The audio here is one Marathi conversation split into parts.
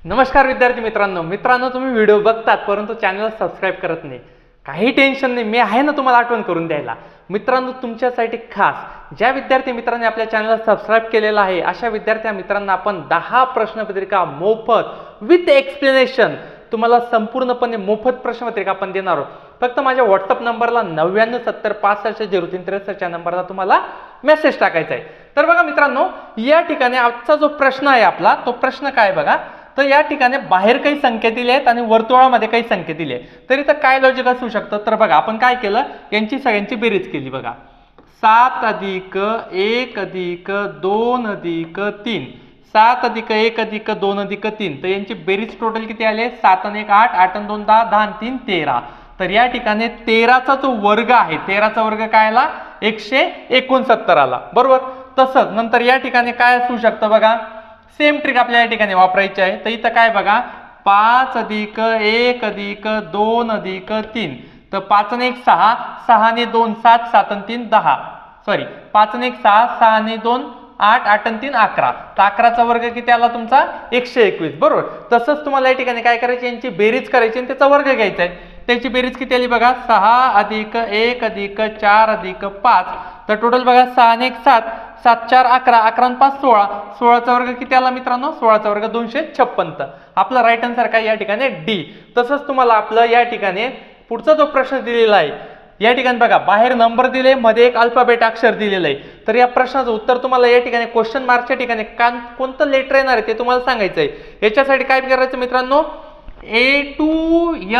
नमस्कार विद्यार्थी मित्रांनो, तुम्ही व्हिडिओ बघतात परंतु चॅनलला सबस्क्राइब करत नाही. काही टेन्शन नाही, मी आहे ना तुम्हाला आठवण करून द्यायला. मित्रांनो, तुमच्यासाठी खास ज्या विद्यार्थी मित्रांनी आपल्या चॅनलला सबस्क्राइब केलेलं आहे अशा विद्यार्थी मित्रांना आपण 10 प्रश्नपत्रिका मोफत विथ एक्सप्लेनेशन तुम्हाला संपूर्णपणे मोफत प्रश्नपत्रिका आपण देणार आहोत. फक्त माझ्या व्हॉट्सअप नंबरला 9970656063 या नंबरला तुम्हाला मेसेज टाकायचा आहे. तर बघा मित्रांनो, या ठिकाणी आजचा जो प्रश्न आहे आपला तो प्रश्न काय बघा. तर या ठिकाणी बाहेर काही संख्या दिल्या आहेत आणि वर्तुळामध्ये काही संख्या दिली आहे. तर इथं काय लॉजिक असू शकतं. तर बघा आपण काय केलं, यांची सगळ्यांची बेरीज केली. बघा 7 + 1 + 2 + 3 7 + 1 + 2 + 3 तर यांची बेरीज टोटल किती आले. 7 आणि 1 8, 8 आणि 2 10, 10 आणि 3 13. तर या ठिकाणी 13चा जो वर्ग आहे 13चा वर्ग काय आला 169 आला. बरोबर. तसंच नंतर या ठिकाणी काय असू शकतं बघा, सेम ट्रिक आपल्या या ठिकाणी वापरायची आहे. तर इथं काय बघा 5 + 1 + 2 + 3 तर 5 आणि 1 6, 6 आणि 2 7, 7 आणि 3 10. सॉरी 5 आणि 1 6, 6 आणि 2 8, 8 आणि 3 11. तर 11चा वर्ग किती आला तुमचा 121. बरोबर. तसंच तुम्हाला या ठिकाणी काय करायची, यांची बेरीज करायची आणि त्याचा वर्ग घ्यायचा आहे. त्याची बेरीज किती आली बघा 6 + 1 + 4 + 5 तर टोटल बघा 6 आणि 1 7, 7 4 11, 11 आणि 5 16, 16चा वर्ग किती आला मित्रांनो 16चा वर्ग 256. आपला राईट आन्सर काय या ठिकाणी डी. तसंच तुम्हाला आपलं या ठिकाणी पुढचा जो प्रश्न दिलेला आहे या ठिकाणी बघा बाहेर नंबर दिले, मध्ये एक अल्फाबेट अक्षर दिलेलं आहे. तर या प्रश्नाचं उत्तर तुम्हाला या ठिकाणी क्वेश्चन मार्कच्या ठिकाणी कोणतं लेटर येणार आहे ते तुम्हाला सांगायचं आहे. याच्यासाठी काय करायचं मित्रांनो, A to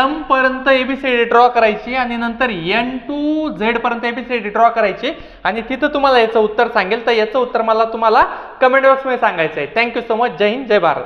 M पर्यंत ABCD ड्रॉ करायची आणि नंतर N to Z पर्यंत ABCD ड्रॉ करायची आणि तिथं तुम्हाला याचं उत्तर सांगेल. तर याचं उत्तर मला तुम्हाला कमेंट बॉक्समध्ये सांगायचं आहे. Thank you so much. जय हिंद, जय भारत.